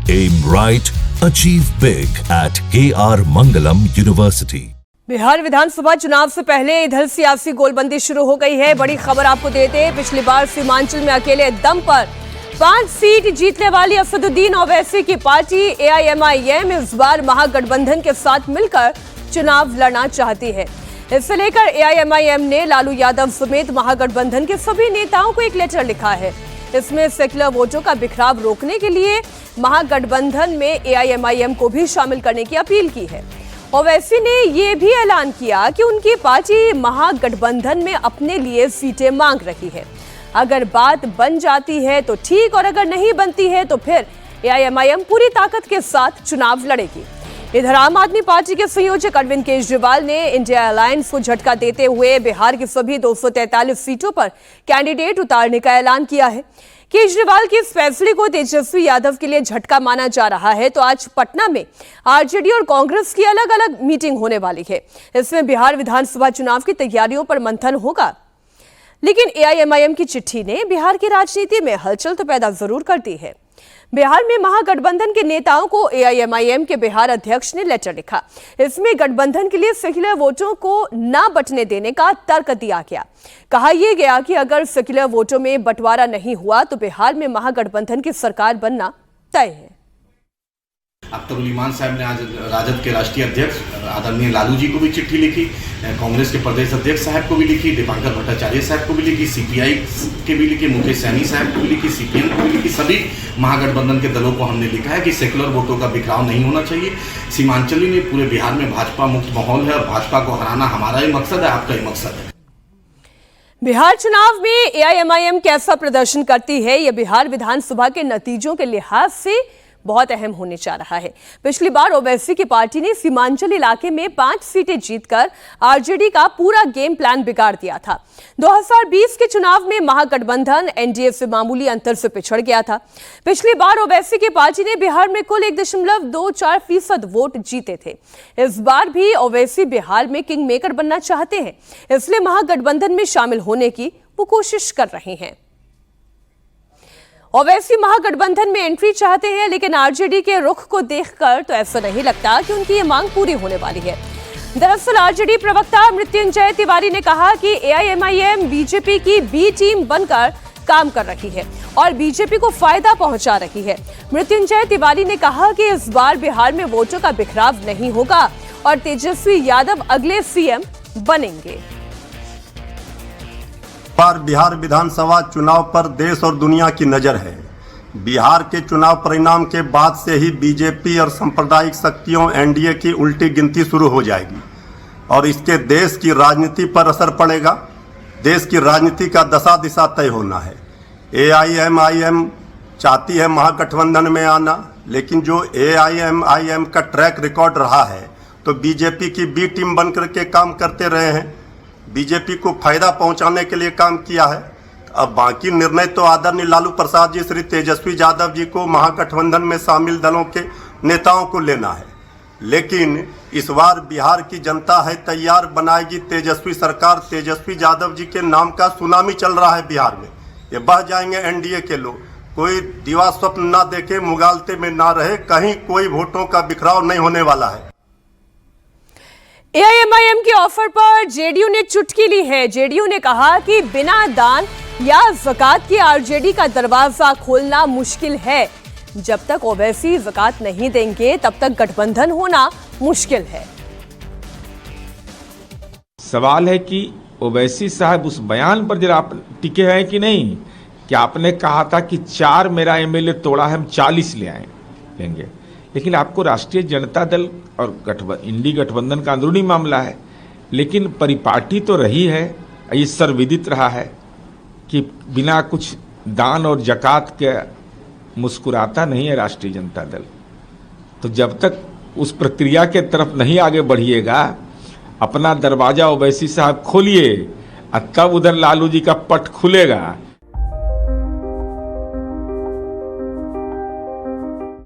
Aim right, achieve big at KR Mangalam University. Bihar विधानसभा चुनाव से पहले इधर सियासी गोलबंदी शुरू हो गई है। बड़ी खबर आपको देते हैं, पिछली बार सीमांचल में अकेले दम पर 5 सीट जीतने वाली असदुद्दीन ओवैसी की पार्टी AIMIM इस बार महागठबंधन के साथ मिलकर चुनाव लड़ना चाहती है। इससे लेकर AIMIM ने लालू यादव समेत महागठबंधन के सभी नेताओं को एक लेटर लिखा है। इसमें सेक्युलर वोटों का बिखराव रोकने के लिए महागठबंधन में AIMIM को भी शामिल करने की अपील की है। ओवैसी ने यह भी ऐलान किया कि उनकी पार्टी महागठबंधन में अपने लिए सीटें मांग रही है। अगर बात बन जाती है तो ठीक, और अगर नहीं बनती है तो फिर AIMIM पूरी ताकत के साथ चुनाव लड़ेगी। इधर आम आदमी पार्टी के संयोजक अरविंद केजरीवाल ने इंडिया अलायंस को झटका देते हुए बिहार की सभी 243 सीटों पर कैंडिडेट उतारने का ऐलान किया है। केजरीवाल की इस फैसले को तेजस्वी यादव के लिए झटका माना जा रहा है। तो आज पटना में आरजेडी और कांग्रेस की अलग अलग मीटिंग होने वाली है। इसमें बिहार विधानसभा चुनाव की तैयारियों पर मंथन होगा। लेकिन AIMIM की चिट्ठी ने बिहार की राजनीति में हलचल तो पैदा जरूर कर दी है। बिहार में महागठबंधन के नेताओं को AIMIM के बिहार अध्यक्ष ने लेटर लिखा। इसमें गठबंधन के लिए सेक्युलर वोटों को न बंटने देने का तर्क दिया गया। कहा यह गया कि अगर सेक्युलर वोटों में बंटवारा नहीं हुआ तो बिहार में महागठबंधन की सरकार बनना तय है। अख्तर उल इमान साहब ने आज राजद के राष्ट्रीय अध्यक्ष आदरणीय लालू जी को भी चिट्ठी लिखी, कांग्रेस के प्रदेश अध्यक्ष साहब को भी लिखी, दीपांकर भट्टाचार्य साहब को भी लिखी, CPI के भी लिखी, मुकेश सैनी साहब को भी लिखी, CPM को भी लिखी। सभी महागठबंधन के दलों को हमने लिखा है कि सेकुलर वोटों का बिखराव नहीं होना चाहिए। सीमांचली में पूरे बिहार में भाजपा मुक्त माहौल है और भाजपा को हराना हमारा ही मकसद है, आपका ही मकसद है। बिहार चुनाव में AIMIM कैसा प्रदर्शन करती है, यह बिहार विधानसभा के नतीजों के लिहाज से बहुत अहम होने जा रहा है। पिछली बार ओवैसी की पार्टी ने सीमांचल इलाके में 5 सीटें जीतकर आरजेडी का पूरा गेम प्लान बिगाड़ दिया था। 2020 के चुनाव में महागठबंधन NDA से मामूली अंतर से पिछड़ गया था। पिछली बार ओवैसी की पार्टी ने बिहार में कुल 1.24% वोट जीते थे। इस बार भी ओवैसी बिहार में किंग मेकर बनना चाहते हैं, इसलिए महागठबंधन में शामिल होने की वो कोशिश कर रहे हैं। ओवैसी महागठबंधन में एंट्री चाहते हैं, लेकिन आरजेडी के रुख को देखकर तो ऐसा नहीं लगता कि उनकी ये मांग पूरी होने वाली है। दरअसल आरजेडी प्रवक्ता मृत्युंजय तिवारी ने कहा कि AIMIM बीजेपी की बी टीम बनकर काम कर रही है और बीजेपी को फायदा पहुंचा रही है। मृत्युंजय तिवारी ने कहा कि इस बार बिहार में वोटों का बिखराव नहीं होगा और तेजस्वी यादव अगले CM बनेंगे। पर बिहार विधानसभा चुनाव पर देश और दुनिया की नज़र है। बिहार के चुनाव परिणाम के बाद से ही बीजेपी और सांप्रदायिक शक्तियों NDA की उल्टी गिनती शुरू हो जाएगी और इसके देश की राजनीति पर असर पड़ेगा। देश की राजनीति का दशा दिशा तय होना है। AIMIM चाहती है महागठबंधन में आना, लेकिन जो AIMIM का ट्रैक रिकॉर्ड रहा है तो बीजेपी की बी टीम बन करके काम करते रहे हैं, बीजेपी को फायदा पहुंचाने के लिए काम किया है। अब बाकी निर्णय तो आदरणीय लालू प्रसाद जी, श्री तेजस्वी यादव जी को महागठबंधन में शामिल दलों के नेताओं को लेना है। लेकिन इस बार बिहार की जनता है तैयार बनाएगी तेजस्वी सरकार। तेजस्वी यादव जी के नाम का सुनामी चल रहा है बिहार में। ये बह जाएंगे NDA के लोग। कोई दिवा स्वप्न ना देखे, मुगालते में ना रहे, कहीं कोई वोटों का बिखराव नहीं होने वाला है। AIMIM के ऑफर पर जेडीयू ने चुटकी ली है। जेडीयू ने कहा कि बिना दान या ज़कात के आरजेडी का दरवाजा खोलना मुश्किल है। जब तक ओवैसी ज़कात नहीं देंगे तब तक गठबंधन होना मुश्किल है। सवाल है कि ओवैसी साहब उस बयान पर जरा आप टिके हैं कि नहीं, कि आपने कहा था कि 4 मेरा MLA तोड़ा है, हम 40 लेंगे। लेकिन आपको राष्ट्रीय जनता दल और इंडी गठबंधन का अंदरूनी मामला है, लेकिन परिपाटी तो रही है, ये सर्वविदित रहा है कि बिना कुछ दान और जकात के मुस्कुराता नहीं है राष्ट्रीय जनता दल। तो जब तक उस प्रक्रिया के तरफ नहीं आगे बढ़िएगा, अपना दरवाजा ओवैसी साहब खोलिए, तब उधर लालू जी का पट खुलेगा।